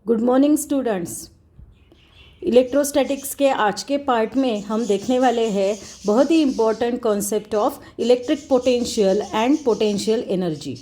Good morning students. Electrostatics के आज के पार्ट में हम देखने वाले हैं बहुत ही important concept of electric potential and potential energy.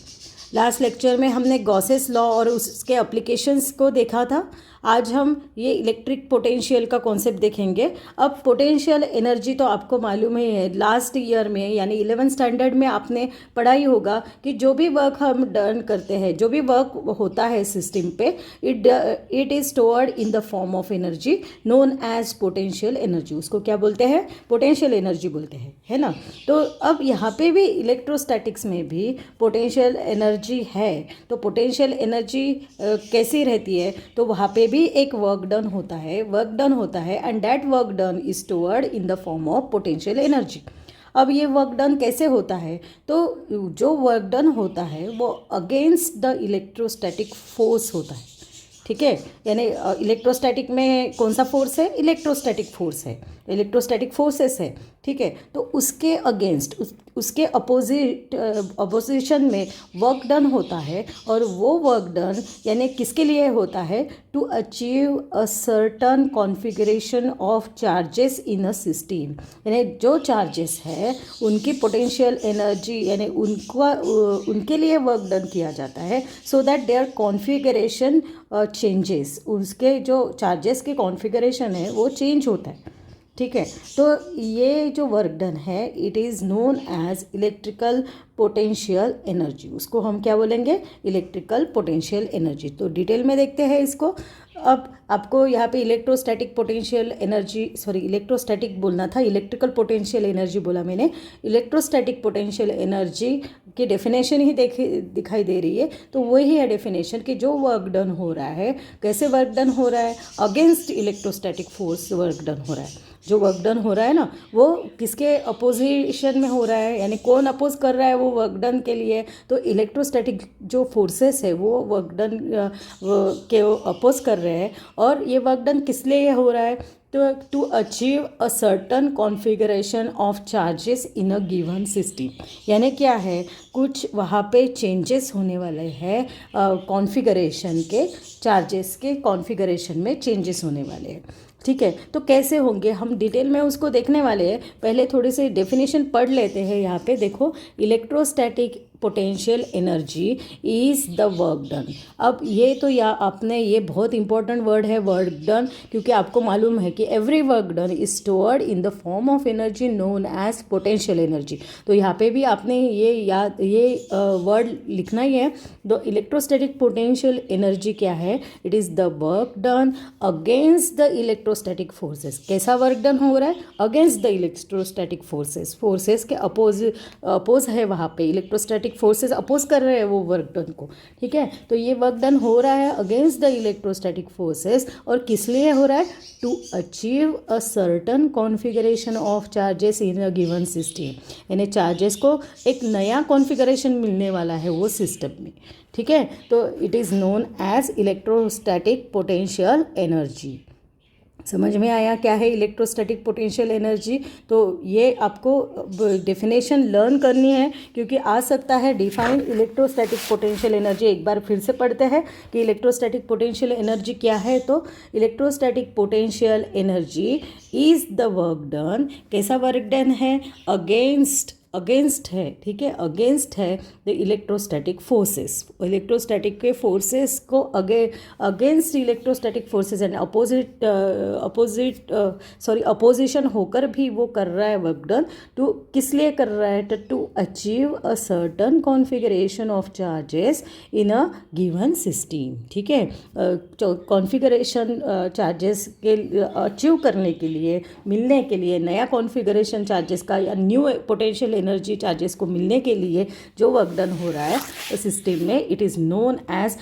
Last lecture में हमने गॉसेस लॉ और उसके एप्लीकेशंस को देखा था। आज हम ये इलेक्ट्रिक पोटेंशियल का कॉन्सेप्ट देखेंगे। अब पोटेंशियल एनर्जी तो आपको मालूम ही है, लास्ट ईयर में यानी 11th स्टैंडर्ड में आपने पढ़ा ही होगा कि जो भी वर्क हम डन करते हैं, जो भी वर्क होता है सिस्टम पे, it is stored in the form of energy known as potential energy. उसको क्या बोलते हैं? पोटेंशियल एनर्जी बोलते हैं, है ना। तो अब यहाँ पे भी इलेक्ट्रोस्टैटिक्स में भी पोटेंशियल एनर्जी है। तो पोटेंशियल एनर्जी कैसी रहती है? तो वहाँ पे भी एक वर्क डन होता है and that work done is stored in the form of potential energy. अब ये वर्क डन कैसे होता है? तो जो वर्क डन होता है वो अगेंस्ट द इलेक्ट्रोस्टैटिक फोर्स होता है, ठीक है। यानी इलेक्ट्रोस्टैटिक में कौन सा फोर्स है? इलेक्ट्रोस्टैटिक फोर्स है, इलेक्ट्रोस्टैटिक फोर्सेस है, ठीक है। तो उसके अगेंस्ट, उसके अपोजिशन में वर्क डन होता है। और वो वर्क डन यानी किसके लिए होता है? To achieve a certain configuration of charges in a system. यानी जो चार्जेस है उनकी पोटेंशियल एनर्जी यानी उनके लिए वर्क डन किया जाता है so that their configuration changes, उसके जो चार्जेस के कॉन्फ़िगरेशन है वो चेंज होता है, ठीक है। तो ये जो वर्क डन है it is known as electrical potential energy. उसको हम क्या बोलेंगे? Electrical potential energy. तो डिटेल में देखते हैं इसको। अब आपको यहाँ पे electrostatic potential energy, sorry electrostatic बोलना था, इलेक्ट्रिकल पोटेंशियल एनर्जी बोला मैंने। इलेक्ट्रोस्टैटिक पोटेंशियल एनर्जी की डेफिनेशन ही दिखाई दे रही है। तो वही है डेफिनेशन कि जो वर्क डन हो रहा है, कैसे वर्क डन हो रहा है? Against electrostatic force work done हो रहा है। जो वर्क डन हो रहा है ना, वो किसके अपोजिशन में हो रहा है? यानी कौन अपोज कर रहा है वो वर्क डन के लिए? तो इलेक्ट्रोस्टैटिक जो फोर्सेस है वो वर्क डन के अपोज कर रहे हैं। और ये वर्क डन किस लिए हो रहा है? तो to achieve a certain configuration of charges in a given system. यानी क्या है? कुछ वहाँ पे चेंजेस होने वाले हैं, कॉन्फ़िगरेशन के, चार्जेस के कॉन्फ़िगरेशन में चेंजेस होने वाले हैं, ठीक है। तो कैसे होंगे हम डिटेल में उसको देखने वाले हैं। पहले थोड़ी सी डेफिनेशन पढ़ लेते हैं। यहाँ पे देखो, electrostatic potential energy is the work done. अब ये तो या आपने, ये बहुत इंपॉर्टेंट वर्ड है वर्क डन, क्योंकि आपको मालूम है कि every work done is stored in the form of energy known as potential energy. तो यहाँ पे भी आपने ये वर्ड लिखना ही है। द इलेक्ट्रोस्टैटिक पोटेंशियल एनर्जी क्या है? It is the work done against the electrostatic forces. कैसा वर्क डन हो रहा है? Against the electrostatic forces. Forces के अपोज है वहाँ पे, इलेक्ट्रोस्टैटिक फोर्सेस अपोज कर रहे हैं वो वर्क डन को, ठीक है। तो ये वर्क डन हो रहा है अगेंस्ट द इलेक्ट्रोस्टैटिक फोर्सेस। और किस लिए हो रहा है? To achieve a certain configuration of charges in a given system. यानी चार्जेस को एक नया कॉन्फ़िगरेशन मिलने वाला है वो सिस्टम में, ठीक है। तो it is known as electrostatic potential energy. समझ में आया क्या है इलेक्ट्रोस्टैटिक पोटेंशियल एनर्जी? तो ये आपको डेफिनेशन लर्न करनी है, क्योंकि आ सकता है डिफाइन इलेक्ट्रोस्टैटिक पोटेंशियल एनर्जी। एक बार फिर से पढ़ते हैं कि इलेक्ट्रोस्टैटिक पोटेंशियल एनर्जी क्या है। तो electrostatic potential energy is the work done. कैसा वर्क डन है? अगेंस्ट है, ठीक है, अगेंस्ट है द इलेक्ट्रोस्टैटिक फोर्सेस। इलेक्ट्रोस्टैटिक के फोर्सेस को against electrostatic forces and opposition होकर भी वो कर रहा है वर्क डन। टू किस लिए कर रहा है? To achieve a certain configuration of charges in a given system, ठीक है। कॉन्फ़िगरेशन चार्जेस के अचीव करने के लिए, मिलने के लिए, नया कॉन्फ़िगरेशन चार्जेस का या न्यू पोटेंशियल एनर्जी चार्जेस को मिलने के लिए जो वर्क डन हो रहा है सिस्टम में, it is known as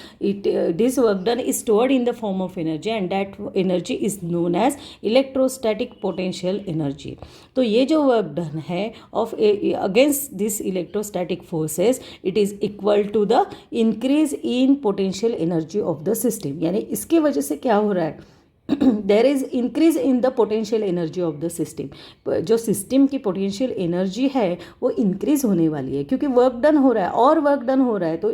this work done is stored in the form of energy and that energy is known as electrostatic potential energy. तो ये जो वर्क डन है of against this electrostatic forces, it is equal to the increase in potential energy of the system. यानी इसकी वजह से क्या हो रहा है? There is increase in the potential energy of the system. जो सिस्टम की पोटेंशियल एनर्जी है वो इंक्रीज होने वाली है, क्योंकि वर्क डन हो रहा है और वर्क डन हो रहा है, तो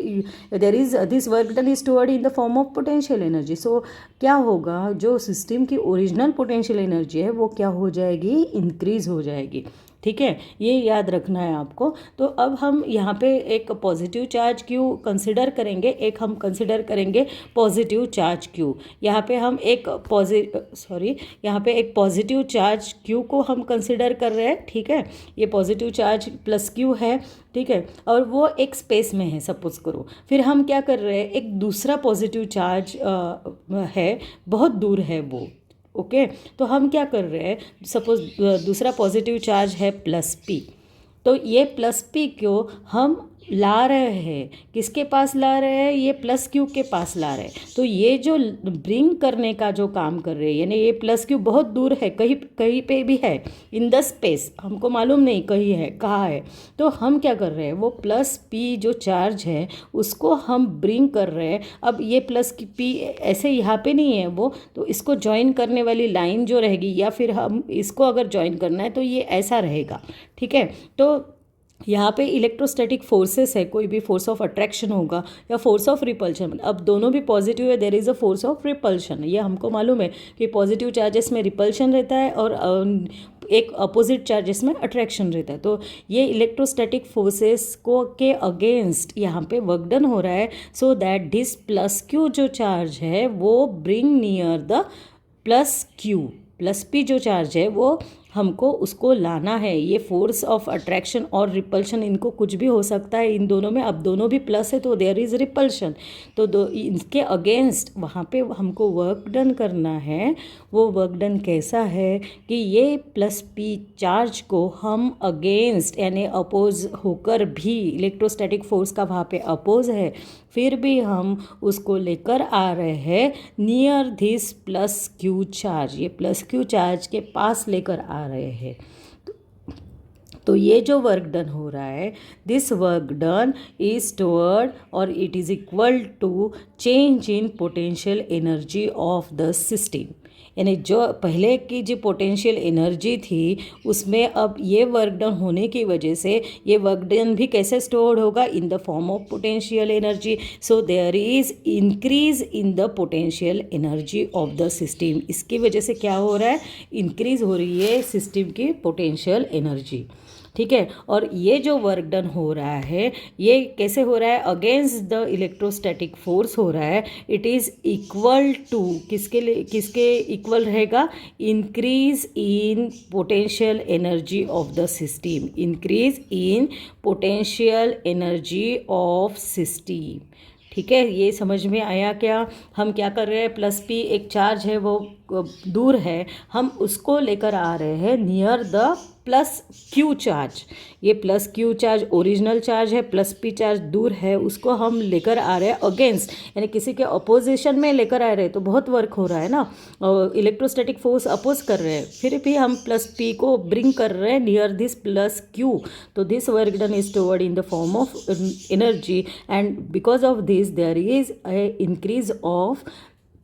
there is this work done is stored in the form of potential energy. So क्या होगा, जो सिस्टम की ओरिजिनल पोटेंशियल एनर्जी है वो क्या हो जाएगी, इंक्रीज हो जाएगी। ठीक है, ये याद रखना है आपको। तो अब हम यहाँ पे एक पॉजिटिव चार्ज क्यू कंसिडर करेंगे, एक हम कंसिडर करेंगे पॉजिटिव चार्ज क्यू। यहाँ पे हम एक यहाँ पे एक पॉजिटिव चार्ज क्यू को हम कंसिडर कर रहे हैं। ठीक है, ये पॉजिटिव चार्ज प्लस क्यू है। ठीक है, और वो एक स्पेस में है सपोज करो। फिर हम क्या कर रहे हैं, एक दूसरा पॉजिटिव चार्ज है, बहुत दूर है वो। ओके, तो हम क्या कर रहे हैं, सपोज दूसरा पॉजिटिव चार्ज है प्लस पी, तो ये प्लस पी को हम ला रहे हैं, किसके पास ला रहे हैं, ये प्लस क्यू के पास ला रहे हैं। तो ये जो ब्रिंग करने का जो काम कर रहे हैं, यानी ये प्लस क्यू बहुत दूर है, कहीं कहीं पे भी है इन द स्पेस, हमको मालूम नहीं कहीं है कहाँ है। तो हम क्या कर रहे हैं, वो प्लस पी जो चार्ज है उसको हम ब्रिंग कर रहे हैं। अब ये प्लस की पी ऐसे यहाँ पे नहीं है वो, तो इसको ज्वाइन करने वाली लाइन जो रहेगी, या फिर हम इसको अगर ज्वाइन करना है तो ये ऐसा रहेगा। ठीक है, तो यहाँ पे इलेक्ट्रोस्टैटिक फोर्सेस है, कोई भी फोर्स ऑफ अट्रैक्शन होगा या फोर्स ऑफ रिपल्शन। अब दोनों भी पॉजिटिव है, there is a force of repulsion. ये हमको मालूम है कि पॉजिटिव चार्जेस में रिपल्शन रहता है और एक अपोजिट चार्जेस में अट्रैक्शन रहता है। तो ये इलेक्ट्रोस्टैटिक फोर्सेस को के अगेंस्ट यहाँ पे वर्क डन हो रहा है, so that this plus Q जो चार्ज है वो bring near the plus Q. Plus P जो चार्ज है वो हमको उसको लाना है। ये फोर्स ऑफ अट्रैक्शन और रिपल्शन, इनको कुछ भी हो सकता है इन दोनों में। अब दोनों भी प्लस है तो देयर इज़ रिपल्शन, तो इनके अगेंस्ट वहाँ पे हमको वर्क डन करना है। वो वर्क डन कैसा है कि ये प्लस पी चार्ज को हम अगेंस्ट यानी अपोज होकर भी, इलेक्ट्रोस्टैटिक फोर्स का वहाँ पे अपोज है, फिर भी हम उसको लेकर आ रहे हैं near this plus q charge. ये प्लस क्यू चार्ज के पास लेकर आ रहे हैं। तो ये जो वर्क डन हो रहा है, this work done is toward और it is equal to change in potential energy of the system. यानी जो पहले की जो पोटेंशियल एनर्जी थी उसमें अब ये वर्क डन होने की वजह से ये वर्क डन भी कैसे स्टोर्ड होगा, in the form of potential energy. So there is increase in the potential energy of the system. इसकी वजह से क्या हो रहा है, इंक्रीज हो रही है सिस्टम की पोटेंशियल एनर्जी। ठीक है, और ये जो वर्क डन हो रहा है ये कैसे हो रहा है, अगेंस्ट द इलेक्ट्रोस्टैटिक फोर्स हो रहा है। इट इज़ इक्वल टू किसके इक्वल रहेगा, increase in potential energy of the system. Increase in potential energy of system. ठीक है, ये समझ में आया क्या। हम क्या कर रहे हैं, प्लस पी एक चार्ज है वो दूर है, हम उसको लेकर आ रहे हैं near the plus q charge. ये plus q charge original charge है, प्लस पी चार्ज दूर है, उसको हम लेकर आ रहे हैं अगेंस्ट, यानी किसी के अपोजिशन में लेकर आ रहे हैं। तो बहुत वर्क हो रहा है ना, इलेक्ट्रोस्टैटिक फोर्स अपोज कर रहे हैं, फिर भी हम प्लस पी को ब्रिंग कर रहे हैं नियर दिस प्लस क्यू। तो this work done is toward in the form of energy, and because of this there is a increase of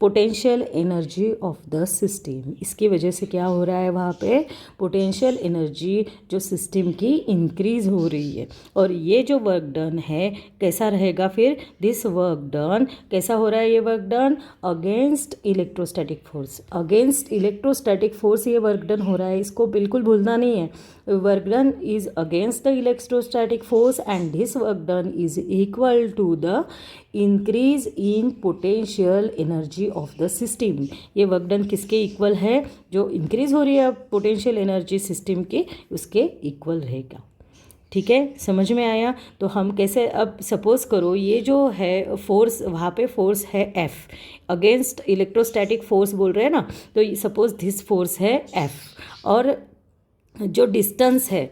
potential energy of the system. इसकी वजह से क्या हो रहा है, वहाँ पे पोटेंशियल एनर्जी जो सिस्टम की इंक्रीज हो रही है। और ये जो वर्क डन है कैसा रहेगा फिर, दिस वर्क डन कैसा हो रहा है, ये work done against electrostatic force. Against electrostatic force ये वर्क डन हो रहा है, इसको बिल्कुल भूलना नहीं है। Work done is against the electrostatic force and this work done is equal to the increase in potential energy of the system. ये वर्क डन किसके इक्वल है, जो इंक्रीज हो रही है पोटेंशियल एनर्जी सिस्टम के, उसके इक्वल रहेगा। ठीक है, समझ में आया। तो हम कैसे, अब सपोज करो ये जो है फोर्स, वहाँ पे फोर्स है F, अगेंस्ट इलेक्ट्रोस्टैटिक फोर्स बोल रहे हैं ना, तो सपोज दिस फोर्स है F, और जो डिस्टेंस है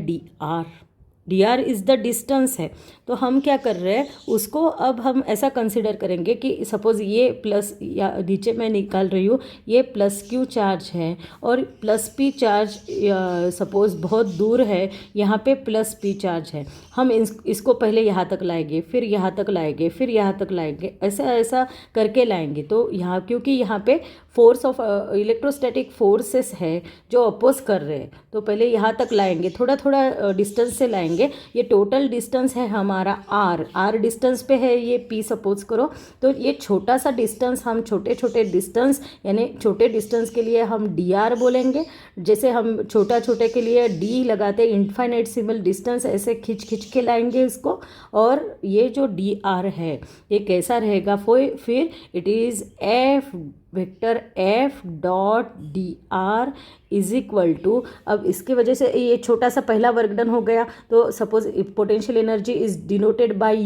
DR, D R is the distance है। तो हम क्या कर रहे हैं, उसको अब हम ऐसा कंसिडर करेंगे कि सपोज़ ये प्लस, या नीचे मैं निकाल रही हूँ, ये प्लस क्यू चार्ज है और प्लस पी चार्ज सपोज़ बहुत दूर है, यहाँ पे प्लस पी चार्ज है। हम इसको पहले यहाँ तक लाएंगे, फिर यहाँ तक लाएंगे, फिर यहाँ तक लाएंगे, ऐसा ऐसा करके लाएंगे। तो यहाँ क्योंकि यहाँ पे फोर्स ऑफ इलेक्ट्रोस्टैटिक फोर्सेस है जो अपोज कर रहे हैं, तो पहले यहाँ तक लाएंगे, थोड़ा थोड़ा डिस्टेंस से लाएंगे। ये टोटल डिस्टेंस है हमारा आर डिस्टेंस पे है ये पी सपोज करो। तो ये छोटा सा डिस्टेंस, हम छोटे छोटे डिस्टेंस, यानी छोटे डिस्टेंस के लिए हम डी आर बोलेंगे। जैसे हम छोटा छोटे के लिए डी लगाते, इनफाइनेटसिमल डिस्टेंस ऐसे खींच खींच के लाएंगे इसको। और ये जो डी आर है ये कैसा रहेगा, फिर it is F vector F dot D R is equal to, अब इसकी वजह से ये छोटा सा पहला वर्क डन हो गया। तो suppose potential energy is denoted bye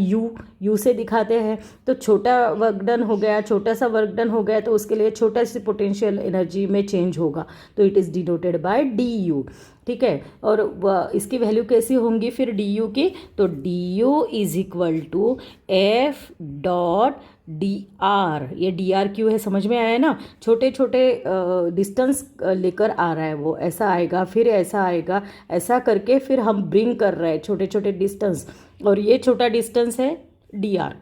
you से दिखाते हैं। तो छोटा वर्क डन हो गया, छोटा सा वर्क डन हो गया, तो उसके लिए छोटा सी पोटेंशियल एनर्जी में चेंज होगा, तो it is denoted by D you. ठीक है, और इसकी वैल्यू कैसी होंगी फिर डी यू की, तो D U is equal to F dot D R. ये डी आर क्यों है समझ में आया ना, छोटे छोटे डिस्टेंस लेकर आ रहा है, वो ऐसा आएगा, फिर ऐसा आएगा, ऐसा करके फिर हम ब्रिंग कर रहे हैं छोटे छोटे डिस्टेंस। और ये छोटा डिस्टेंस है डी आर,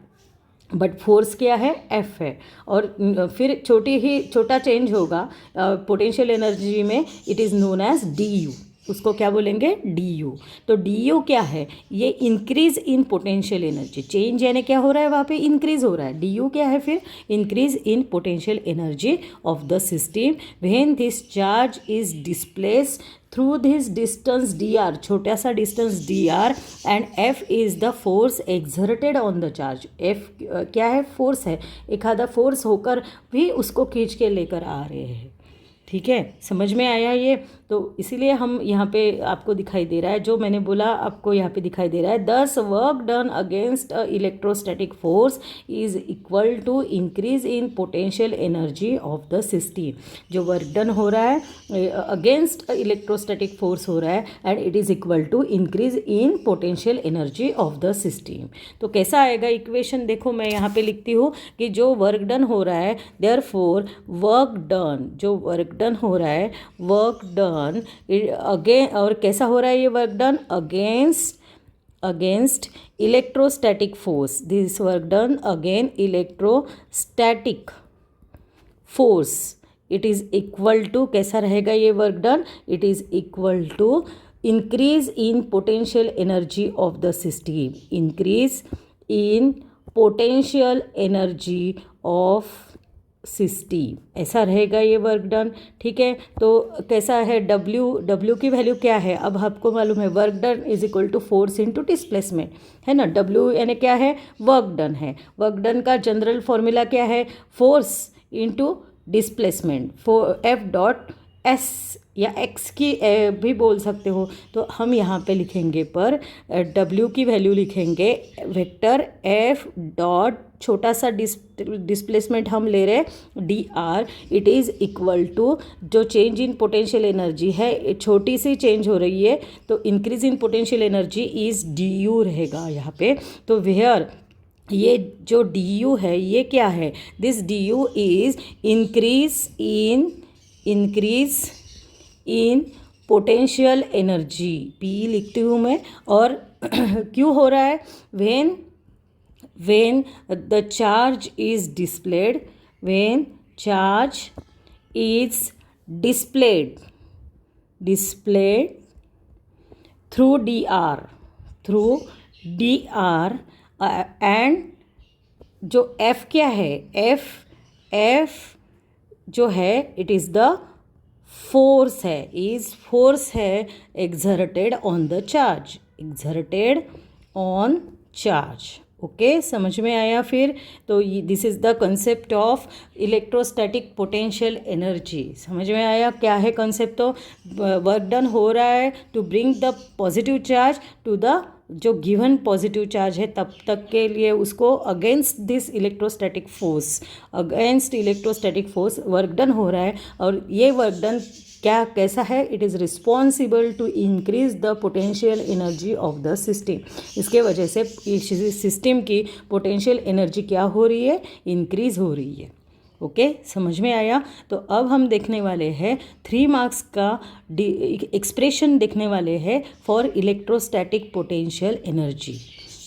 बट फोर्स क्या है, एफ है। और फिर छोटा चेंज होगा पोटेंशियल एनर्जी में, it is known as D U. उसको क्या बोलेंगे, डी यू। तो डी यू क्या है, ये increase in potential energy, change यानी क्या हो रहा है वहाँ पे, इंक्रीज हो रहा है। डी यू क्या है फिर, increase in potential energy of the system when this charge is displaced through this distance D R, छोटा सा distance D R, and F is the force exerted on the charge. F क्या है, force है, एक आधा force होकर भी उसको खींच के लेकर आ रहे हैं। ठीक है, समझ में आया ये। तो इसीलिए हम यहाँ पे आपको दिखाई दे रहा है, जो मैंने बोला आपको यहाँ पे दिखाई दे रहा है, this work done against electrostatic force is equal to increase in potential energy of the system. जो वर्क डन हो रहा है अगेंस्ट इलेक्ट्रोस्टैटिक फोर्स हो रहा है, and it is equal to increase in potential energy of the system. तो कैसा आएगा इक्वेशन, देखो मैं यहाँ पे लिखती हूँ कि जो वर्क डन हो रहा है, देयरफॉर वर्क डन, जो वर्क डन हो रहा है, वर्क डन अगेन, और कैसा हो रहा है ये work done, against electrostatic force. This work done again electrostatic force, it is equal to, कैसा रहेगा ये work done, it is equal to increase in potential energy of the system, increase in potential energy of system, ऐसा रहेगा ये work done. ठीक है, तो कैसा है, डब्ल्यू की वैल्यू क्या है, अब आपको मालूम है work done is equal to force into displacement, है ना। डब्ल्यू यानी क्या है, वर्क डन है। वर्क डन का जनरल फॉर्मूला क्या है, force into displacement, F dot S या एक्स की भी बोल सकते हो। तो हम यहाँ पे लिखेंगे पर डब्ल्यू की वैल्यू लिखेंगे वेक्टर एफ डॉट, छोटा सा डिस्प्लेसमेंट हम ले रहे हैं D R, it is equal to, जो चेंज इन पोटेंशियल एनर्जी है छोटी सी चेंज हो रही है, तो increase in potential energy is D U रहेगा यहाँ पे। तो वेयर ये जो डी यू है ये क्या है, this D you is increase in potential energy, P लिखती हूँ मैं, और क्यों हो रहा है, when the charge is displayed, when charge is displayed through dr and जो f क्या है, f जो है इट इज़ द फोर्स है exerted on the charge, okay, समझ में आया फिर। तो this is the concept of electrostatic potential energy, समझ में आया क्या है कंसेप्ट। तो वर्क डन हो रहा है to bring the positive charge to the, जो गिवन पॉजिटिव चार्ज है तब तक के लिए उसको against this electrostatic force work done हो रहा है। और ये वर्क डन क्या कैसा है, it is responsible to increase the potential energy of the system. इसके वजह से सिस्टम की पोटेंशियल एनर्जी क्या हो रही है, इंक्रीज हो रही है। ओके, समझ में आया। तो अब हम देखने वाले हैं 3 मार्क्स का एक्सप्रेशन देखने वाले हैं फॉर इलेक्ट्रोस्टैटिक पोटेंशियल एनर्जी।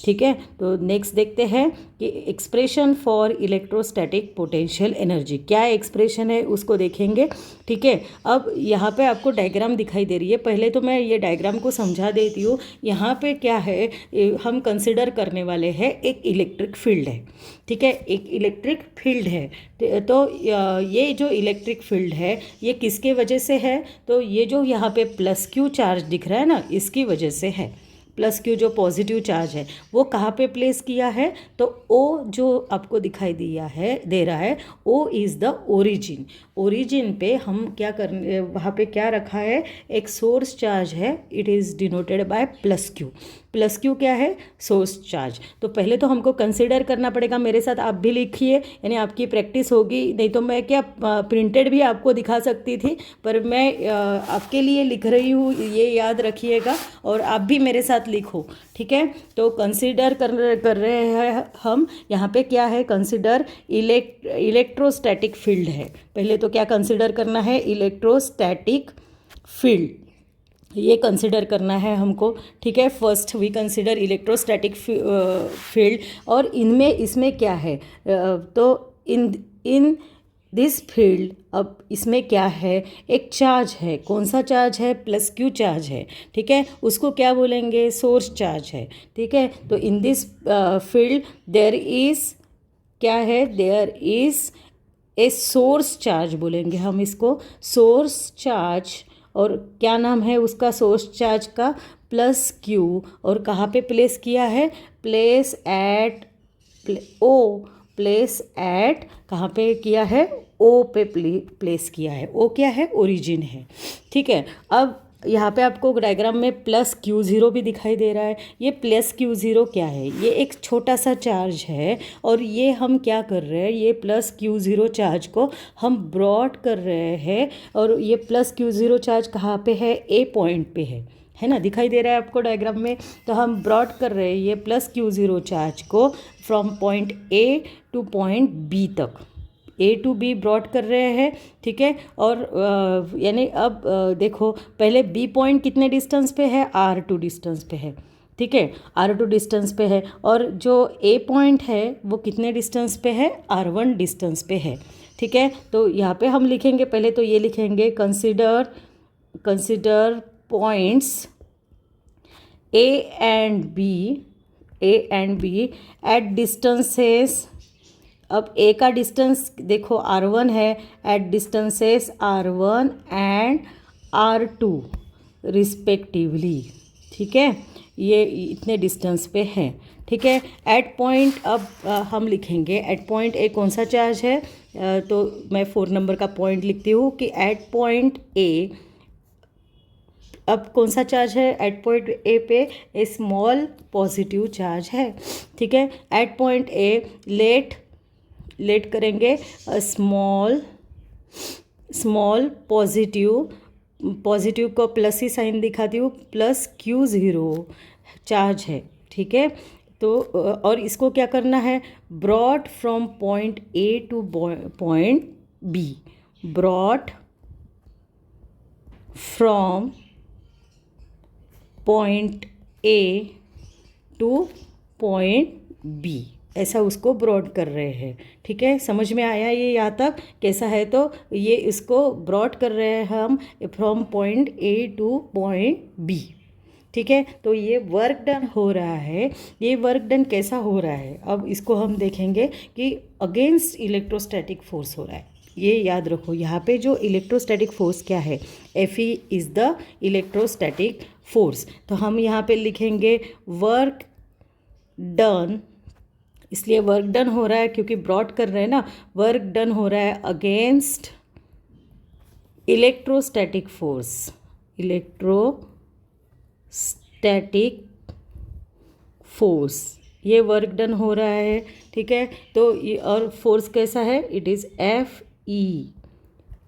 ठीक है, तो नेक्स्ट देखते हैं कि expression for electrostatic potential energy क्या एक्सप्रेशन है उसको देखेंगे। ठीक है, अब यहाँ पे आपको डायग्राम दिखाई दे रही है। पहले तो मैं ये डायग्राम को समझा देती हूँ। यहाँ पे क्या है, हम कंसिडर करने वाले हैं एक इलेक्ट्रिक फील्ड है। ठीक है, एक इलेक्ट्रिक फील्ड है। तो ये जो इलेक्ट्रिक फील्ड है ये किसके वजह से है, तो ये जो यहाँ पे प्लस क्यू चार्ज दिख रहा है ना, इसकी वजह से है। प्लस क्यू जो पॉजिटिव चार्ज है वो कहाँ पे प्लेस किया है, तो ओ जो आपको दिखाई दे रहा है O is the origin. Origin पे हम क्या कर वहाँ पे क्या रखा है, एक सोर्स चार्ज है, it is denoted by plus Q. Plus Q क्या है, सोर्स चार्ज। तो पहले तो हमको कंसिडर करना पड़ेगा, मेरे साथ आप भी लिखिए, यानी आपकी प्रैक्टिस होगी। नहीं तो मैं क्या प्रिंटेड भी आपको दिखा सकती थी, पर मैं आपके लिए लिख रही हूँ, ये याद रखिएगा और आप भी मेरे साथ लिखो। ठीक है, तो कंसिडर कर रहे हैं हम यहाँ पे क्या है, कंसिडर इलेक्ट्रोस्टैटिक फील्ड है। पहले तो क्या कंसिडर करना है, इलेक्ट्रोस्टैटिक फील्ड ये कंसिडर करना है हमको। ठीक है, first we consider electrostatic field. और इसमें क्या है, तो इन दिस फील्ड, अब इसमें क्या है, एक चार्ज है। कौन सा चार्ज है, प्लस क्यू चार्ज है। ठीक है, उसको क्या बोलेंगे, सोर्स चार्ज है। ठीक है, तो in this field there is क्या है, there is a source charge बोलेंगे हम इसको, सोर्स चार्ज। और क्या नाम है उसका, सोर्स चार्ज का, प्लस क्यू। और कहाँ पे प्लेस किया है, प्लेस एट कहाँ पे किया है, ओ पे प्लेस किया है। ओ क्या है, ओरिजिन है। ठीक है, अब यहाँ पे आपको डायग्राम में प्लस क्यू ज़ीरो भी दिखाई दे रहा है। ये प्लस क्यू ज़ीरो क्या है, ये एक छोटा सा चार्ज है। और ये हम क्या कर रहे हैं, ये प्लस क्यू ज़ीरो चार्ज को हम ब्रॉड कर रहे हैं। और ये प्लस क्यू ज़ीरो चार्ज कहाँ पे है, ए पॉइंट पे है ना, दिखाई दे रहा है आपको डायग्राम में। तो हम ब्रॉड कर रहे हैं ये प्लस क्यू ज़ीरो चार्ज को from point A to point B तक, ए टू बी ब्रॉड कर रहे हैं। ठीक है, और यानी अब देखो, पहले बी पॉइंट कितने डिस्टेंस पे है, R2 डिस्टेंस पे है। ठीक है, R2 डिस्टेंस पे है। और जो ए पॉइंट है वो कितने डिस्टेंस पे है, R1 डिस्टेंस पे है। ठीक है, तो यहाँ पे हम लिखेंगे, पहले तो ये लिखेंगे, consider points A and B at distances. अब ए का डिस्टेंस देखो R1 है, eight distances R1 and R2 respectively. ठीक है, ये इतने डिस्टेंस पे है। ठीक है, एट पॉइंट, अब हम लिखेंगे एट पॉइंट ए कौन सा चार्ज है, तो मैं 4 नंबर का पॉइंट लिखती हूँ कि एट पॉइंट ए, अब कौन सा चार्ज है, एट पॉइंट ए पे ए स्मॉल पॉजिटिव चार्ज है। ठीक है, एट पॉइंट ए लेट करेंगे स्मॉल पॉजिटिव को प्लस ही साइन दिखाती हूँ, प्लस क्यू ज़ीरो चार्ज है। ठीक है, तो और इसको क्या करना है, brought from point A to point B, brought from point A to point B, ऐसा उसको ब्रॉड कर रहे हैं। ठीक है, समझ में आया ये यहाँ तक कैसा है, तो ये इसको ब्रॉड कर रहे हैं हम from point A to point B. ठीक है, तो ये वर्क डन हो रहा है। ये वर्क डन कैसा हो रहा है, अब इसको हम देखेंगे कि अगेंस्ट इलेक्ट्रोस्टैटिक फोर्स हो रहा है। ये याद रखो, यहाँ पे जो इलेक्ट्रोस्टैटिक फोर्स क्या है, Fe is the electrostatic force. तो हम यहाँ पे लिखेंगे वर्क डन, इसलिए वर्क डन हो रहा है क्योंकि ब्रॉड कर रहे हैं ना, वर्क डन हो रहा है against electrostatic force, electrostatic force, ये वर्क डन हो रहा है। ठीक है, तो और फोर्स कैसा है, इट इज़ Fe,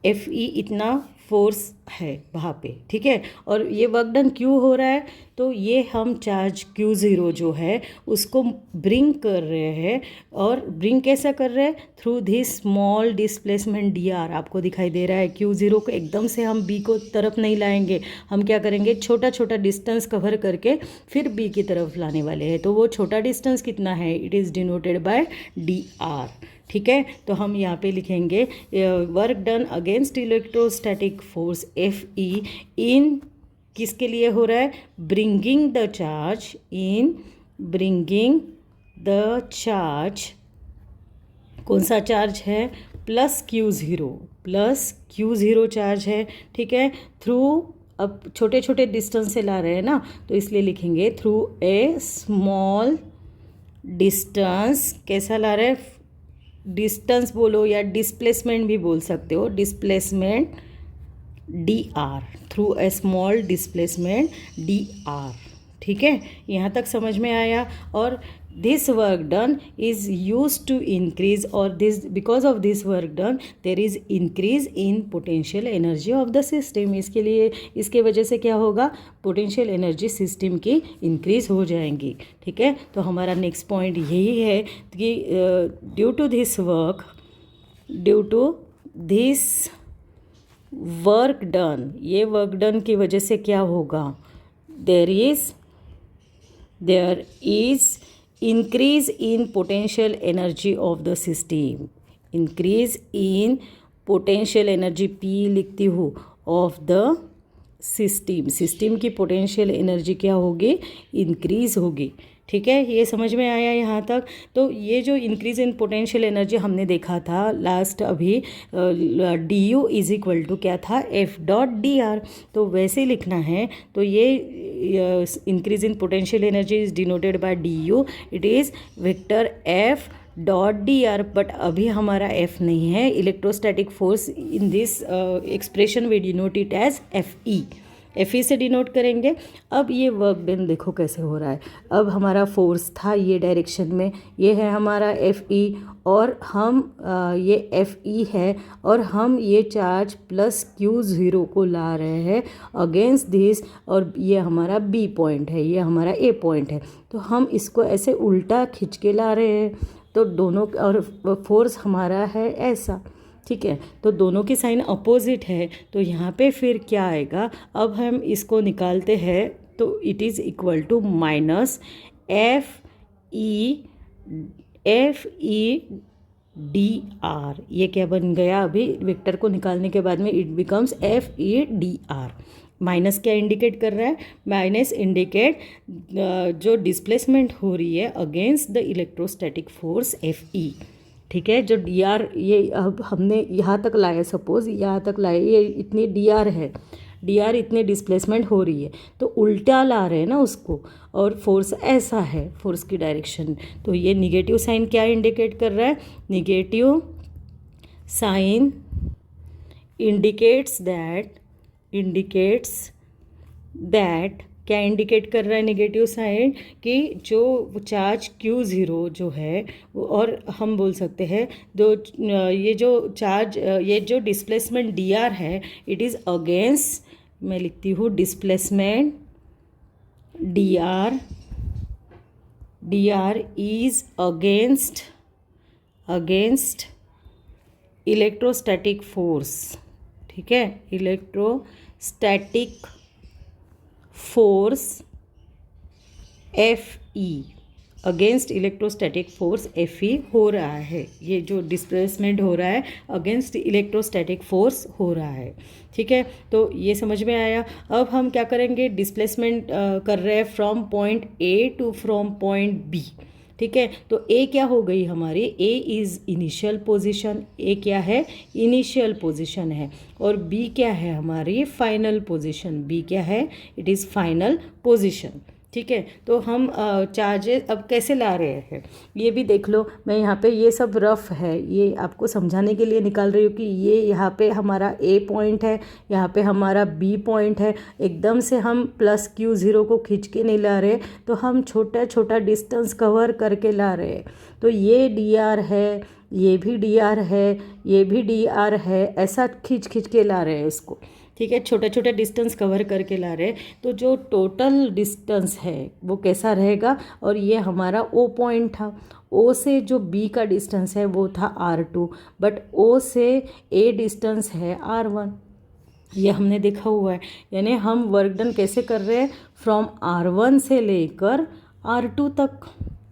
Fe इतना फोर्स है वहाँ पे, ठीक है। और ये वर्क डन क्यों हो रहा है, तो ये हम चार्ज Q0 जो है उसको ब्रिंग कर रहे हैं। और ब्रिंग कैसा कर रहे हैं, through this small displacement Dr। आपको दिखाई दे रहा है Q0 को एकदम से हम B को तरफ नहीं लाएंगे, हम क्या करेंगे, छोटा छोटा डिस्टेंस कवर करके फिर B की तरफ लाने वाले हैं। तो वो छोटा डिस्टेंस कितना है, it is denoted by Dr, ठीक है। तो हम यहाँ पे लिखेंगे work done against electrostatic force Fe इन किसके लिए हो रहा है, bringing the charge, in bringing the charge, कौन सा चार्ज है, प्लस Q0 चार्ज है, ठीक है। थ्रू, अब छोटे छोटे डिस्टेंस से ला रहे हैं ना, तो इसलिए लिखेंगे थ्रू ए स्मॉल डिस्टेंस, कैसा ला रहे हैं, डिस्टेंस बोलो या डिस्प्लेसमेंट भी बोल सकते हो, displacement Dr, through a small displacement Dr, ठीक है। यहाँ तक समझ में आया। और this work done is use to increase, और this because of this work done there is increase in potential energy of the system. इसके लिए, इसके वजह से क्या होगा, पोटेंशियल एनर्जी सिस्टम की इंक्रीज हो जाएंगी, ठीक है। तो हमारा नेक्स्ट पॉइंट यही है कि due to this work done, ये वर्क डन की वजह से क्या होगा, there is increase in potential energy of the system, increase in potential energy, P लिखती हूँ, ऑफ द सिस्टम की पोटेंशियल एनर्जी क्या होगी, इंक्रीज होगी, ठीक है। ये समझ में आया यहाँ तक। तो ये जो इंक्रीज इन पोटेंशियल एनर्जी हमने देखा था लास्ट अभी, du इज इक्वल टू क्या था, F.Dr, तो वैसे ही लिखना है। तो ये increase in potential energy is denoted by du, it is vector F.Dr, but अभी हमारा F नहीं है। Electrostatic force in this expression we denote it as Fe से डिनोट करेंगे। अब ये वर्क डन देखो कैसे हो रहा है। अब हमारा फोर्स था ये डायरेक्शन में, ये है हमारा Fe, और हम ये Fe है, और हम ये चार्ज प्लस Q0 को ला रहे हैं अगेंस्ट दिस, और ये हमारा B पॉइंट है, ये हमारा A पॉइंट है। तो हम इसको ऐसे उल्टा खींच के ला रहे हैं, तो दोनों, और फोर्स हमारा है ऐसा, ठीक है। तो दोनों की साइन अपोजिट है, तो यहाँ पे फिर क्या आएगा, अब हम इसको निकालते हैं, तो it is equal to minus Fe.Dr, ये क्या बन गया, अभी वेक्टर को निकालने के बाद में इट बिकम्स Fe.Dr। माइनस क्या इंडिकेट कर रहा है, माइनस इंडिकेट जो डिस्प्लेसमेंट हो रही है against the electrostatic force Fe, ठीक है। जो Dr, ये अब हमने यहाँ तक लाया, सपोज यहाँ तक लाए, ये इतनी Dr है, Dr इतनी डिस्प्लेसमेंट हो रही है, तो उल्टा ला रहे हैं ना उसको, और फोर्स ऐसा है, फोर्स की डायरेक्शन। तो ये निगेटिव साइन क्या इंडिकेट कर रहा है, निगेटिव साइन इंडिकेट्स दैट क्या इंडिकेट कर रहा है निगेटिव साइन, कि जो चार्ज Q0 जो है, और हम बोल सकते हैं ये जो चार्ज, ये जो डिस्प्लेसमेंट Dr है, इट इज़ अगेंस्ट, मैं लिखती हूँ displacement Dr is against electrostatic force, ठीक है, electrostatic force Fe, against electrostatic force Fe हो रहा है। ये जो डिस्प्लेसमेंट हो रहा है अगेंस्ट इलेक्ट्रोस्टैटिक फोर्स हो रहा है, ठीक है। तो ये समझ में आया। अब हम क्या करेंगे, डिस्प्लेसमेंट कर रहे हैं from point A to from point B, ठीक है। तो ए क्या हो गई हमारी, A is initial position, A क्या है, इनिशियल पोजीशन है, और बी क्या है हमारी, फाइनल पोजीशन, बी क्या है, इट इज़ फाइनल पोजीशन, ठीक है। तो हम चार्जेस अब कैसे ला रहे हैं ये भी देख लो। मैं यहाँ पे ये सब रफ है, ये आपको समझाने के लिए निकाल रही हूँ कि ये यहाँ पे हमारा ए पॉइंट है, यहाँ पे हमारा बी पॉइंट है। एकदम से हम प्लस Q0 को खींच के नहीं ला रहे, तो हम छोटा छोटा डिस्टेंस कवर करके ला रहे हैं। तो ये Dr है, ये भी डी आर है, ये भी डी आर है, ऐसा खींच खींच के ला रहे हैं इसको, ठीक है, छोटे छोटे डिस्टेंस कवर करके ला रहे हैं। तो जो टोटल डिस्टेंस है वो कैसा रहेगा, और ये हमारा ओ पॉइंट था, ओ से जो बी का डिस्टेंस है वो था R2, बट ओ से ए डिस्टेंस है R1, ये हमने देखा हुआ है। यानी हम वर्क डन कैसे कर रहे हैं, फ्रॉम R1 से लेकर R2 तक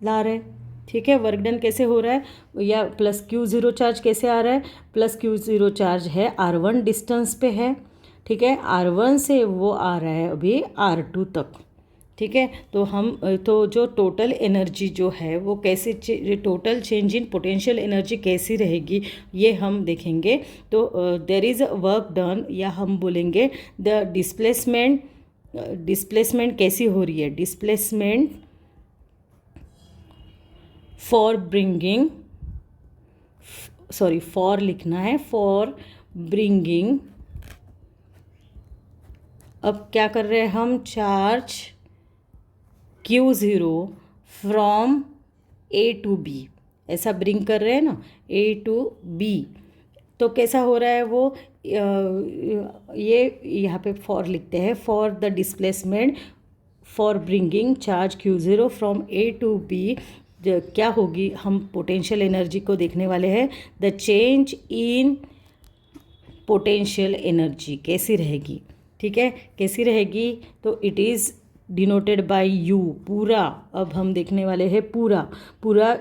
ला रहे हैं, ठीक है। वर्क डन कैसे हो रहा है, या प्लस Q0 चार्ज कैसे आ रहा है, प्लस Q0 चार्ज है R1 डिस्टेंस पे है, ठीक है, R1 से वो आ रहा है अभी R2 तक, ठीक है। तो जो टोटल एनर्जी जो है वो कैसे, total change in potential energy कैसी रहेगी ये हम देखेंगे। तो there is a work done, या हम बोलेंगे द डिस्प्लेसमेंट कैसी हो रही है, डिस्प्लेसमेंट फॉर लिखना है, फॉर ब्रिंगिंग, अब क्या कर रहे हैं हम, charge Q0 from A to B, ऐसा ब्रिंग कर रहे हैं ना, A to B। तो कैसा हो रहा है वो, ये यहाँ पे फॉर लिखते हैं, for the displacement for bringing charge Q0 from A to B, क्या होगी, हम पोटेंशियल एनर्जी को देखने वाले हैं। The change in potential energy कैसी रहेगी, ठीक है, कैसी रहेगी, तो it is denoted by you, पूरा। अब हम देखने वाले हैं पूरा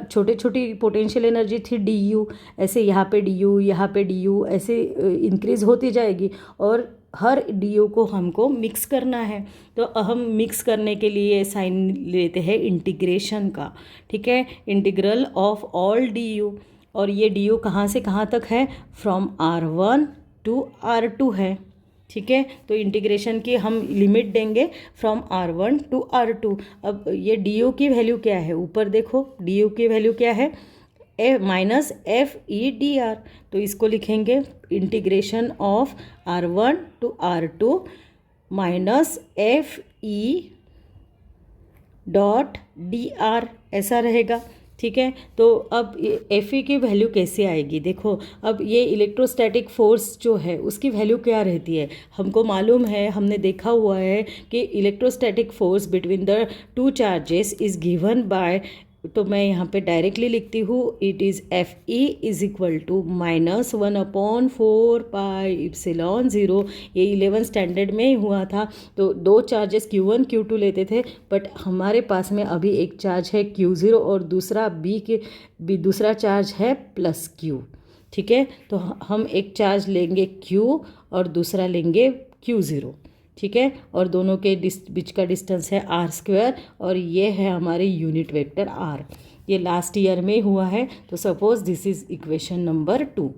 छोटे छोटी पोटेंशियल एनर्जी थी डी यू, ऐसे यहाँ पे डी यू, यहाँ पे डी यू, ऐसे इंक्रीज़ होती जाएगी, और हर डी यू को हमको मिक्स करना है। तो हम मिक्स करने के लिए साइन लेते हैं इंटीग्रेशन का, ठीक है, integral of all D you, और ये डी यू कहाँ से कहाँ तक है, फ्रॉम R1 to R2 है, ठीक है। तो इंटीग्रेशन की हम लिमिट देंगे फ्रॉम R1 to R2। अब ये डी यू की वैल्यू क्या है, ऊपर देखो डी यू की वैल्यू क्या है, माइनस FE/dr, तो इसको लिखेंगे integration of R1 to R2 minus FE/dr, ऐसा रहेगा, ठीक है। तो अब Fe की वैल्यू कैसे आएगी, देखो अब ये इलेक्ट्रोस्टैटिक फोर्स जो है उसकी वैल्यू क्या रहती है, हमको मालूम है, हमने देखा हुआ है कि electrostatic force between the two charges is given by, तो मैं यहाँ पे डायरेक्टली लिखती हूँ, it is Fe is equal to -1/4πε0। ये 11 स्टैंडर्ड में ही हुआ था। तो दो चार्जेस Q1 Q2 लेते थे, बट हमारे पास में अभी एक चार्ज है Q0 और दूसरा दूसरा चार्ज है प्लस Q, ठीक है। तो हम एक चार्ज लेंगे Q और दूसरा लेंगे Q0, ठीक है, और दोनों के बीच का डिस्टेंस है R², और ये है हमारे यूनिट वेक्टर R। ये लास्ट ईयर में हुआ है। तो suppose this is equation number 2।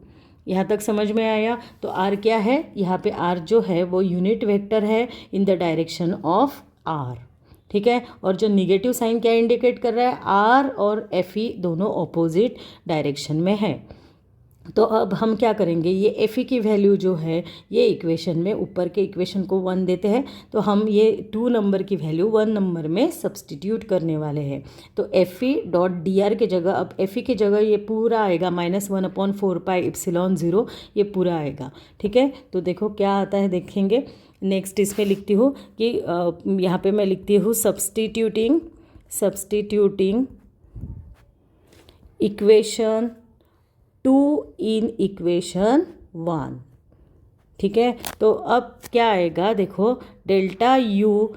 यहाँ तक समझ में आया। तो R क्या है, यहाँ पे R जो है वो यूनिट वेक्टर है in the direction of R, ठीक है। और जो निगेटिव साइन क्या इंडिकेट कर रहा है, R और Fe दोनों ऑपोजिट डायरेक्शन में है। तो अब हम क्या करेंगे, ये Fe की वैल्यू जो है ये इक्वेशन में, ऊपर के इक्वेशन को 1 देते हैं, तो हम ये 2 नंबर की वैल्यू 1 नंबर में सब्सटीट्यूट करने वाले हैं। तो Fe.dr के जगह, अब Fe की जगह ये पूरा आएगा -1/4πε0, ये पूरा आएगा, ठीक है। तो देखो क्या आता है, देखेंगे। नेक्स्ट इसमें लिखती हूँ कि यहाँ पे मैं लिखती हूँ सब्सटीट्यूटिंग इक्वेशन 2 इन इक्वेशन 1, ठीक है। तो अब क्या आएगा, देखो delta U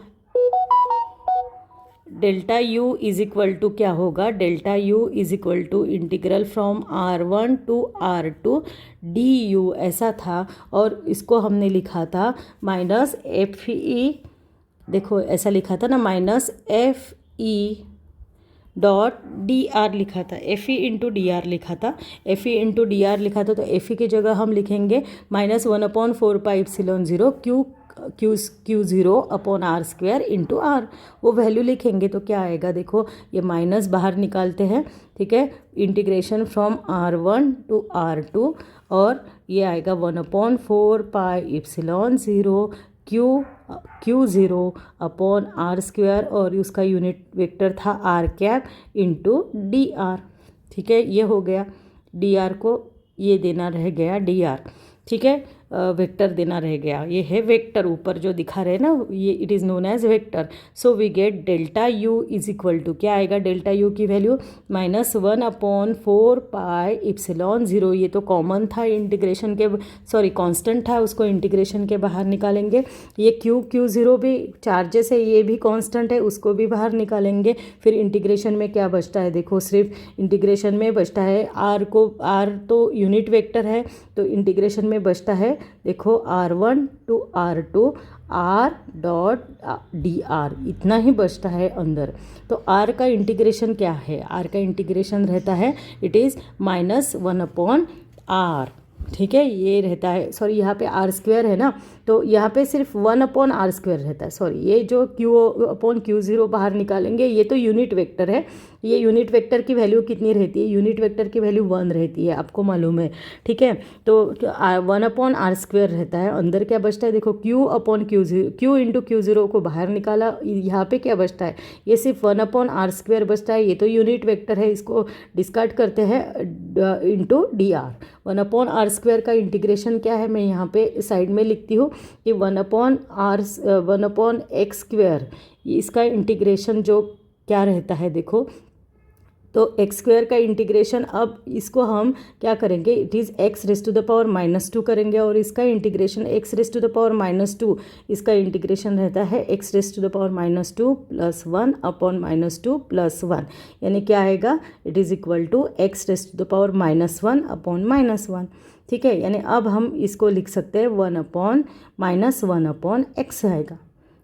is equal to क्या होगा, delta U is equal to integral from R1 to R2 du, ऐसा था। और इसको हमने लिखा था माइनस Fe, देखो ऐसा लिखा था ना, माइनस Fe.dr लिखा था, Fe/dr लिखा था, Fe/dr लिखा था। तो Fe की जगह हम लिखेंगे -1/4πε0 Q0/R² इंटू R, वो वैल्यू लिखेंगे। तो क्या आएगा, देखो ये माइनस बाहर निकालते हैं, ठीक है, integration from R1 to R2, और ये आएगा 1/4πε0 Q0/R², और उसका यूनिट वेक्टर था R कैप इंटू dr, ठीक है, ये हो गया। डी आर को ये देना रह गया डी आर, ठीक है, वेक्टर देना रह गया। ये है वेक्टर, ऊपर जो दिखा रहे हैं ना ये it is known as vector. So we get delta U is equal to, क्या आएगा डेल्टा यू की वैल्यू -1/4 पाई इप्सिलॉन 0। ये तो कॉमन था इंटीग्रेशन के, सॉरी कांस्टेंट था, उसको इंटीग्रेशन के बाहर निकालेंगे। ये Q0 भी चार्जेस है, ये भी कांस्टेंट है, उसको भी बाहर निकालेंगे। फिर इंटीग्रेशन में क्या बचता है, देखो सिर्फ इंटीग्रेशन में बचता है r तो यूनिट वेक्टर है, तो इंटीग्रेशन में बचता है देखो R1 to R2 R dot D are, इतना ही बचता है अंदर। तो R का इंटीग्रेशन क्या है, R का इंटीग्रेशन रहता है इट इज़ -1/r, ठीक है, ये रहता है। सॉरी यहाँ पे r² है ना, तो यहाँ पे सिर्फ 1/r² रहता है। सॉरी, ये जो Q/Q0 बाहर निकालेंगे ये तो यूनिट वेक्टर है। ये यूनिट वेक्टर की वैल्यू कितनी रहती है, यूनिट वेक्टर की वैल्यू 1 रहती है, आपको मालूम है, ठीक है। तो 1/r² रहता है, अंदर क्या बचता है देखो Q/Q0, Q इंटू Q0 को बाहर निकाला, यहाँ पे क्या बचता है, ये सिर्फ 1/r² बचता है। ये तो यूनिट वेक्टर है, इसको डिस्कार्ड करते हैं इंटू डी आर। 1/r² का इंटीग्रेशन क्या है, मैं यहाँ पे साइड में लिखती हूँ कि 1/x², इसका इंटीग्रेशन जो क्या रहता है देखो, तो x² का इंटीग्रेशन, अब इसको हम क्या करेंगे, इट इज़ x⁻² करेंगे, और इसका इंटीग्रेशन x⁻², इसका इंटीग्रेशन रहता है x⁻² + 1/-2 + 1, यानी क्या आएगा, it is equal to x⁻1/-1, ठीक है। यानी अब हम इसको लिख सकते हैं 1/-1/x आएगा,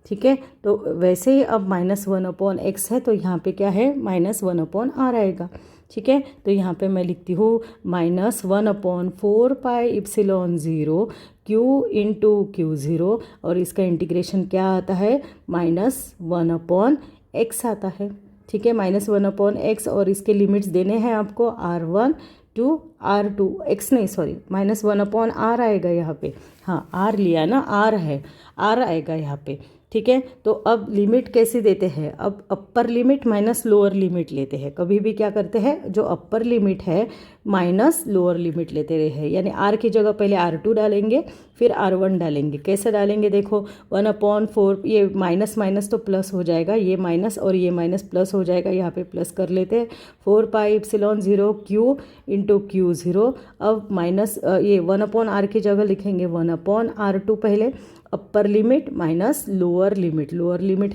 ठीक है। तो वैसे ही अब -1/x है, तो यहाँ पे क्या है -1/r आएगा, ठीक है। तो यहाँ पे मैं लिखती हूँ -1/4 pi epsilon 0 Q into Q0, और इसका इंटीग्रेशन क्या आता है -1/x आता है, ठीक है, -1/x, और इसके लिमिट्स देने हैं आपको R1 to R2, x नहीं सॉरी -1/r आएगा यहाँ पे, हाँ r लिया ना, r है, r आएगा यहाँ पे, ठीक है। तो अब लिमिट कैसे देते हैं, अब upper limit minus lower limit लेते हैं, कभी भी क्या करते हैं, जो अपर लिमिट है माइनस लोअर लिमिट लेते रहे, यानी r की जगह पहले R2 डालेंगे फिर R1 डालेंगे। कैसे डालेंगे देखो, 1/4, ये माइनस माइनस तो प्लस हो जाएगा, ये माइनस और ये माइनस प्लस हो जाएगा, यहाँ पे प्लस कर लेते हैं, 4 पाई इप्सिलॉन 0 Q इंटू Q0। अब माइनस ये 1/r की जगह लिखेंगे 1/r2 पहले, upper limit minus lower limit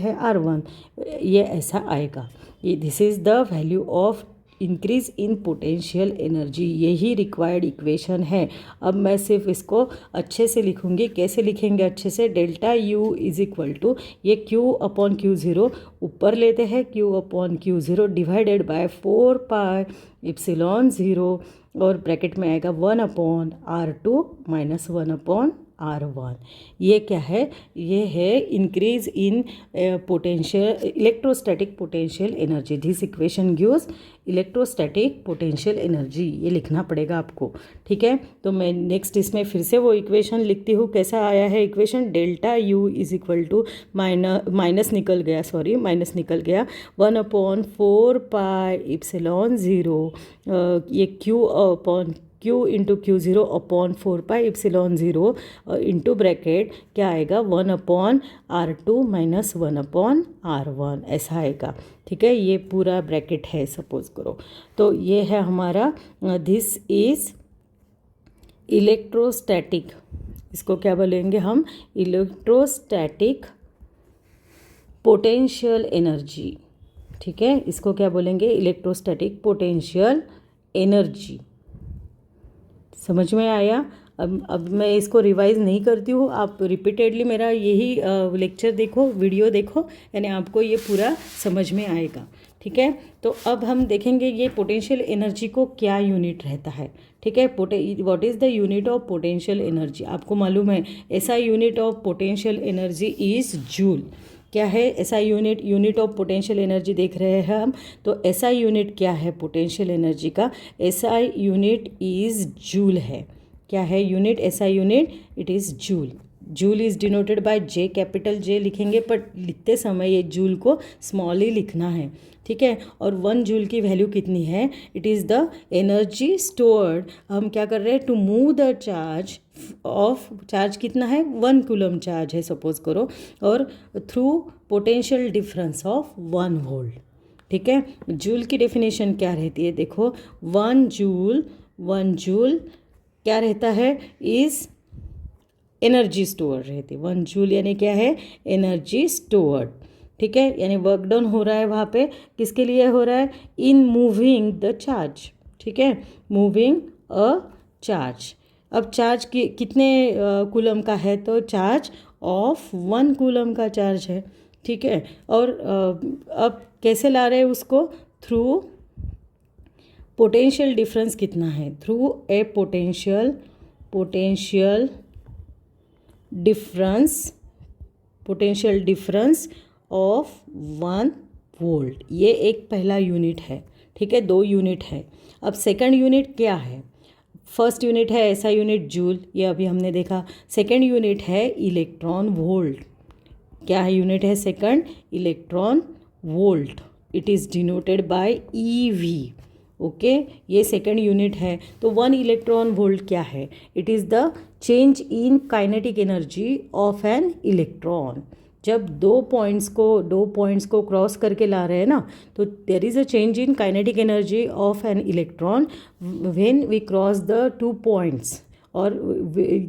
है R1, ये ऐसा आएगा। ये this is the value of increase in potential energy, यही रिक्वायर्ड इक्वेशन है। अब मैं सिर्फ इसको अच्छे से लिखूंगी, कैसे लिखेंगे अच्छे से, delta U is equal to, ये Q/Q0 ऊपर लेते हैं, Q/Q0 divided by 4 pi epsilon 0, और ब्रैकेट में आएगा 1/R2 माइनस 1/R1। ये क्या है, ये है increase in potential electrostatic potential energy. This equation gives electrostatic potential energy, ये लिखना पड़ेगा आपको, ठीक है। तो मैं नेक्स्ट इसमें फिर से वो इक्वेशन लिखती हूँ, कैसा आया है equation, delta U is equal to minus निकल गया 1/4 पाई इप्सिलॉन 0, ये Q into Q0/4 pi epsilon 0 into bracket क्या आएगा 1/R2 माइनस 1/R1, ऐसा आएगा, ठीक है। ये पूरा ब्रैकेट है सपोज करो, तो ये है हमारा दिस इज इलेक्ट्रोस्टैटिक, इसको क्या बोलेंगे हम, इलेक्ट्रोस्टैटिक पोटेंशियल एनर्जी, ठीक है, इसको क्या बोलेंगे, इलेक्ट्रोस्टैटिक पोटेंशियल एनर्जी। समझ में आया। अब मैं इसको रिवाइज नहीं करती हूँ, आप रिपीटेडली मेरा यही लेक्चर देखो, वीडियो देखो, यानी आपको ये पूरा समझ में आएगा, ठीक है। तो अब हम देखेंगे ये पोटेंशियल एनर्जी को क्या यूनिट रहता है, ठीक है। What is the unit of potential energy, आपको मालूम है ऐसा unit of potential energy is joule. क्या है ऐसा यूनिट ऑफ पोटेंशियल एनर्जी देख रहे हैं हम, तो ऐसा यूनिट क्या है पोटेंशियल एनर्जी का, ऐसा यूनिट इज़ जूल है। क्या है यूनिट, ऐसा unit, it is joule. Joule is denoted by J, capital J लिखेंगे, पर लिखते समय ये जूल को स्मॉल ही लिखना है, ठीक है। और 1 जूल की वैल्यू कितनी है? It is the energy stored. हम क्या कर रहे हैं? To move the charge off, charge कितना है? 1 कूलम चार्ज है सपोज करो, और through potential difference of 1 volt, ठीक है। जूल की डेफिनेशन क्या रहती है? देखो 1 जूल क्या रहता है? इज़ एनर्जी स्टोर रहती है। 1 जूल यानी क्या है? एनर्जी स्टोर्ड, ठीक है। यानी वर्क डन हो रहा है वहाँ पे, किसके लिए हो रहा है? इन मूविंग द चार्ज, ठीक है, मूविंग अ चार्ज। अब चार्ज कितने कूलम का है? तो चार्ज ऑफ 1 कूलम का चार्ज है, ठीक है। और अब कैसे ला रहे हैं उसको? थ्रू पोटेंशियल डिफरेंस कितना है? Through a potential difference of 1 volt. ये एक पहला यूनिट है, ठीक है, 2 यूनिट है। अब सेकंड यूनिट क्या है? फर्स्ट यूनिट है ऐसा यूनिट जूल, ये अभी हमने देखा। सेकंड यूनिट है इलेक्ट्रॉन वोल्ट। क्या है यूनिट है second? Electron volt. It is denoted by EV, okay, ये सेकंड यूनिट है। तो 1 इलेक्ट्रॉन वोल्ट क्या है? It is the change in kinetic energy of an electron. जब दो पॉइंट्स को क्रॉस करके ला रहे हैं ना, तो there is a change in kinetic energy of an electron when we cross the 2 points, और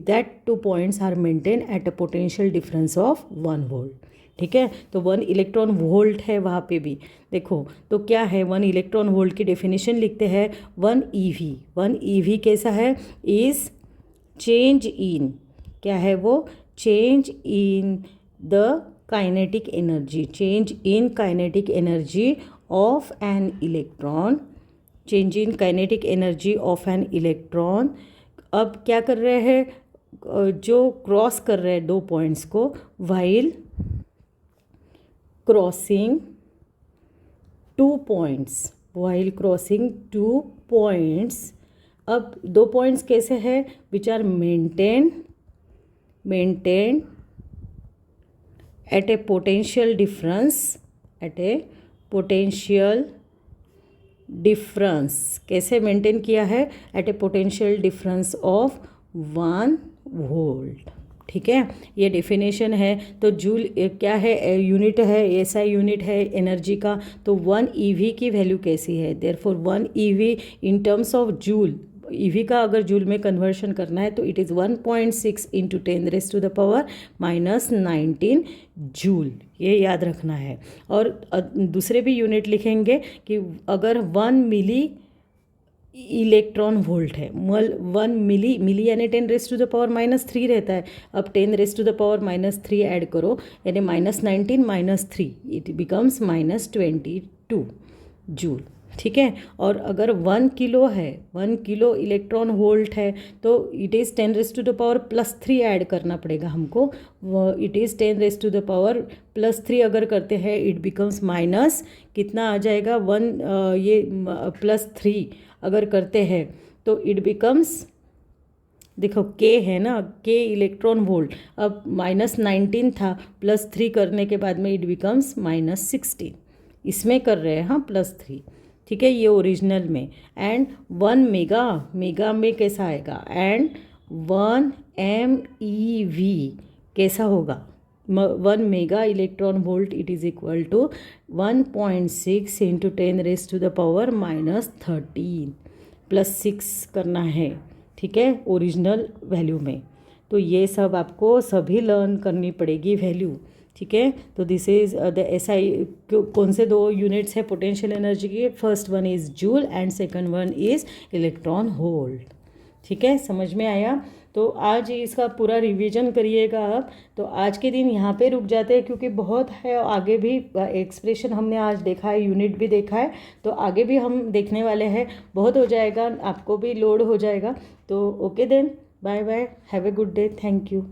that 2 points are maintain at a potential difference of 1 volt, ठीक है। तो 1 इलेक्ट्रॉन वोल्ट है वहाँ पे भी। देखो तो क्या है? 1 इलेक्ट्रॉन वोल्ट की डेफिनेशन लिखते हैं। 1 ईवी कैसा है? इज़ चेंज इन, क्या है वो? Change in the kinetic energy, change in kinetic energy of an electron, change in kinetic energy of an electron. अब क्या कर रहे हैं? जो क्रॉस कर रहे हैं 2 पॉइंट्स को, वाइल क्रॉसिंग 2 पॉइंट्स, अब 2 पॉइंट्स कैसे हैं? Which are maintain at a potential difference, कैसे मेंटेन किया है? At a potential difference of 1 volt, ठीक है। ये डेफिनेशन है। तो जूल क्या है? यूनिट है, ऐसा यूनिट है एनर्जी का। तो 1 ईवी की वैल्यू कैसी है? Therefore 1 EV in terms of joule, EV का अगर जूल में कन्वर्शन करना है तो इट इज़ 1.6 इंटू 10⁻⁻19 जूल, ये याद रखना है। और दूसरे भी यूनिट लिखेंगे कि अगर 1 मिली इलेक्ट्रॉन वोल्ट है, 1 मिली यानी 10⁻³ रहता है। अब 10⁻³ ऐड करो, यानी -19 -3, इट बिकम्स -22 जूल, ठीक है। और अगर 1 किलो है, 1 किलो इलेक्ट्रॉन वोल्ट है, तो इट इज़ 10⁻³ ऐड करना पड़ेगा हमको। इट इज़ 10⁻³ अगर करते हैं, इट बिकम्स माइनस कितना आ जाएगा? 1 ये +3 अगर करते हैं तो इट बिकम्स, देखो के है ना, के इलेक्ट्रॉन वोल्ट। अब -19 था, +3 करने के बाद में इट बिकम्स -16, इसमें कर रहे हैं हाँ +3, ठीक है, ये ओरिजिनल में। एंड 1 मेगा में कैसा आएगा? एंड 1 MeV कैसा होगा? 1 mega electron volt it is equal to 1.6 into 10⁻⁻13 +6 करना है, ठीक है, ओरिजिनल वैल्यू में। तो ये सब आपको सभी लर्न करनी पड़ेगी वैल्यू, ठीक है। तो दिस इज़ द SI, कौन से 2 यूनिट्स है पोटेंशियल एनर्जी के? First one is joule and second one is electron volt, ठीक है, समझ में आया? तो आज इसका पूरा रिवीजन करिएगा आप। तो आज के दिन यहाँ पे रुक जाते हैं, क्योंकि बहुत है आगे भी एक्सप्रेशन हमने आज देखा है, यूनिट भी देखा है, तो आगे भी हम देखने वाले हैं। बहुत हो जाएगा, आपको भी लोड हो जाएगा। तो okay then, bye bye, have a good day, thank you.